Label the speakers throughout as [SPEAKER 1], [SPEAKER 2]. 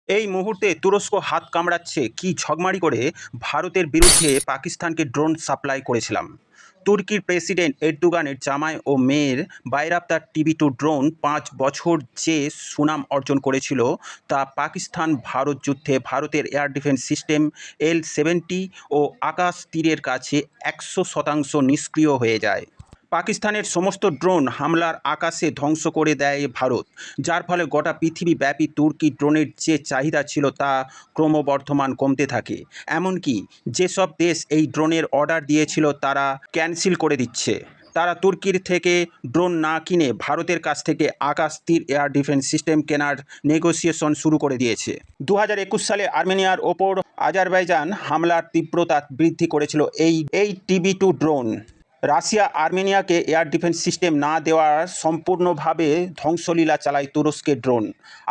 [SPEAKER 1] এই মুহূর্তে তুরস্ক হাত কামড়াচ্ছে কি ঝগমারি করে ভারতের বিরুদ্ধে পাকিস্তানকে ড্রোন সাপ্লাই করেছিলাম। তুর্কির প্রেসিডেন্ট এরদোগানের জামাই ও মেয়ের বাইরাক্তার টিবি-2 ড্রোন ৫ বছর যে সুনাম অর্জন করেছিল তা পাকিস্তান ভারত যুদ্ধে ভারতের এয়ার ডিফেন্স সিস্টেম এল-৭০ ও আকাশ তীরের কাছে ১০০% নিষ্ক্রিয় হয়ে যায়। পাকিস্তানের সমস্ত ড্রোন হামলার আকাশে ধ্বংস করে দেয় ভারত, যার ফলে গোটা পৃথিবীব্যাপী তুর্কি ড্রোনের যে চাহিদা ছিল তা ক্রমবর্ধমান কমতে থাকে। এমনকি যেসব দেশ এই ড্রোনের অর্ডার দিয়েছিল তারা ক্যান্সেল করে দিচ্ছে। তারা তুর্কির থেকে ড্রোন না কিনে ভারতের কাছ থেকে আকাশ তীর এয়ার ডিফেন্স সিস্টেম কেনার নেগোসিয়েশন শুরু করে দিয়েছে। ২০২১ সালে আর্মেনিয়ার ওপর আজারবাইজান হামলার তীব্রতা বৃদ্ধি করেছিল এই টিবি-2 ড্রোন। রাশিয়া আর্মেনিয়াকে এয়ার ডিফেন্স সিস্টেম না দেওয়ার সম্পূর্ণভাবে ধ্বংসলীলা চালায় তুরস্কের ড্রোন।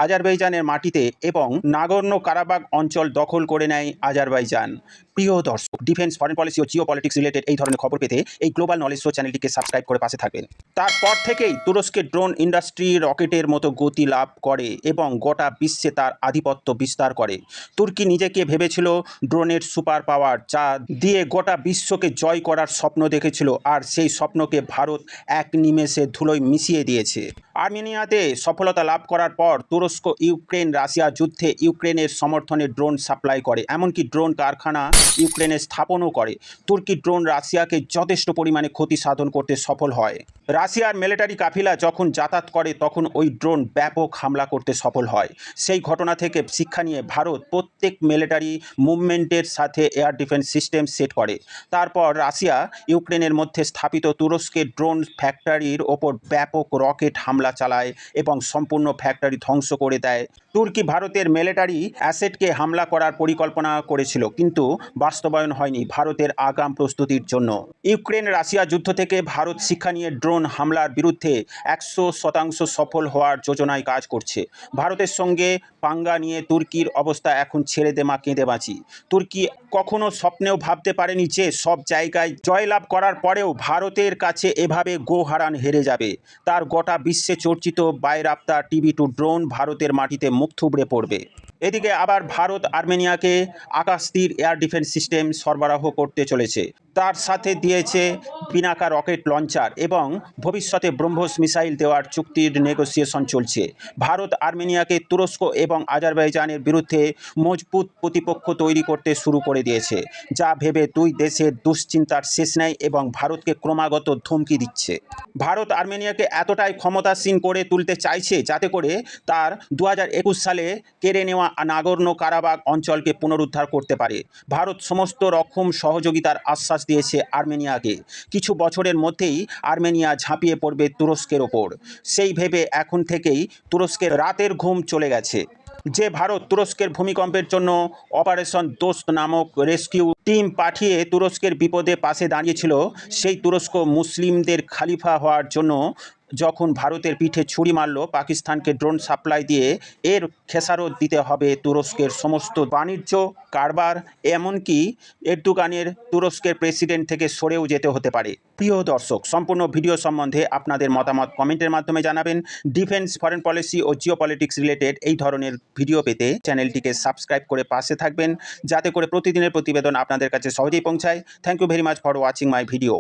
[SPEAKER 1] আজারবাইজানের মাটিতে এবং নাগর্নো কারাবাগ অঞ্চল দখল করে নেয় আজারবাইজান। প্রিয় দর্শক, ডিফেন্স, ফরেন পলিসি ও জিও পলিটিক্স রিলেটেড এই ধরনের খবর পেতে এই গ্লোবাল নলেজ শো চ্যানেলটিকে সাবস্ক্রাইব করে পাশে থাকবেন। তারপর থেকেই তুরস্কের ড্রোন ইন্ডাস্ট্রি রকেটের মতো গতি লাভ করে এবং গোটা বিশ্বে তার আধিপত্য বিস্তার করে। তুর্কি নিজেকে ভেবেছিল ড্রোনের সুপার পাওয়ার, যা দিয়ে গোটা বিশ্বকে জয় করার স্বপ্ন দেখেছিল, আর সেই স্বপ্নকে ভারত এক নিমেষে ধুলোয় মিশিয়ে দিয়েছে। আর্মেনিয়াতে সফলতা লাভ করার পর তুরস্ক ইউক্রেন রাশিয়া যুদ্ধে ইউক্রেনের সমর্থনে ড্রোন সাপ্লাই করে, এমনকি ড্রোন কারখানা ইউক্রেনে স্থাপনও করে। তুর্কি ড্রোন রাশিয়াকে যথেষ্ট পরিমাণে ক্ষতি সাধন করতে সফল হয়। রাশিয়ার মিলিটারি কাফিলা যখন যাতায়াত করে তখন ওই ড্রোন ব্যাপক হামলা করতে সফল হয়। সেই ঘটনা থেকে শিক্ষা নিয়ে ভারত প্রত্যেক মিলিটারি মুভমেন্টের সাথে এয়ার ডিফেন্স সিস্টেম সেট করে। তারপর রাশিয়া ইউক্রেনের মধ্যে স্থাপিত তুরস্কের ড্রোন ফ্যাক্টরির ওপর ব্যাপক রকেট হামলা চালায় এবং সম্পূর্ণ ফ্যাক্টরি ধ্বংস করে দেয়। তুর্কি ভারতের মিলিটারি অ্যাসেটকে হামলা করার পরিকল্পনা করেছিল, কিন্তু বাস্তবায়ন হয়নি ভারতের আগাম প্রস্তুতির জন্য। ইউক্রেন রাশিয়া যুদ্ধ থেকে ভারত শিক্ষা নিয়ে ড্রোন হামলার বিরুদ্ধে ১০০% সফল হওয়ার যোজনায় কাজ করছে। ভারতের সঙ্গে পাঙ্গা নিয়ে তুর্কির অবস্থা এখন ছেড়ে দেমা কেঁদে বাঁচি। তুর্কি কখনো স্বপ্নেও ভাবতে পারেনি যে সব জায়গায় জয়লাভ করার পরেও ভারতের কাছে এভাবে গোহারান হেরে যাবে। তার গোটা বিশ্বে চর্চিত বাইরাক্তার টিবি-2 ড্রোন ভারতের মাটিতে মুখ থুবড়ে পড়বে। এদিকে আবার ভারত আর্মেনিয়াকে আকাশ তীর এয়ার ডিফেন্স সিস্টেম সরবরাহ করতে চলেছে। তার সাথে দিয়েছে পিনাকা রকেট লঞ্চার এবং ভবিষ্যতে ব্রহ্মোস মিসাইল দেওয়ার চুক্তির নেগোসিয়েশন চলছে। ভারত আর্মেনিয়াকে তুরস্ক এবং আজারবাইজানের বিরুদ্ধে মজবুত প্রতিপক্ষ তৈরি করতে শুরু করে দিয়েছে, যা ভেবে দুই দেশের দুশ্চিন্তার শেষ নেই এবং ভারতকে ক্রমাগত ধমকি দিচ্ছে। ভারত আর্মেনিয়াকে এতটাই ক্ষমতাসীন করে তুলতে চাইছে যাতে করে তার ২০২১ সালে কেড়ে নেওয়া নাগর্নো কারাবাগ অঞ্চলকে পুনরুদ্ধার করতে পারে। ভারত সমস্ত রকম সহযোগিতার আশ্বাস দিয়েছে আর্মেনিয়াকে। কিছু বছরের মধ্যেই আর্মেনিয়া ঝাঁপিয়ে পড়বে তুরস্কের ওপর। সেই ভেবে এখন থেকেই তুরস্কের রাতের ঘুম চলে গেছে। যে ভারত তুরস্কের ভূমিকম্পের জন্য অপারেশন দোস্ত নামক রেস্কিউ টিম পাঠিয়ে তুরস্কের বিপদে পাশে দাঁড়িয়েছিল, সেই তুরস্ক মুসলিমদের খলিফা হওয়ার জন্য যখন ভারতের পিঠে ছুরি মারল, পাকিস্তানকে ড্রোন সাপ্লাই দিয়ে এর খেসারত দিতে হবে তুরস্কের সমস্ত বাণিজ্য কারবার, এমনকি এরদোগানের তুরস্কের প্রেসিডেন্ট থেকে সরেও যেতে হতে পারে। প্রিয় দর্শক, সম্পূর্ণ ভিডিও সম্বন্ধে আপনাদের মতামত কমেন্টের মাধ্যমে জানাবেন। ডিফেন্স, ফরেন পলিসি ও জিও পলিটিক্স রিলেটেড এই ধরনের ভিডিও পেতে চ্যানেলটিকে সাবস্ক্রাইব করে পাশে থাকবেন, যাতে করে প্রতিদিনের প্রতিবেদন আপনাদের কাছে সহজেই পৌঁছায়। Thank you very much for watching my video.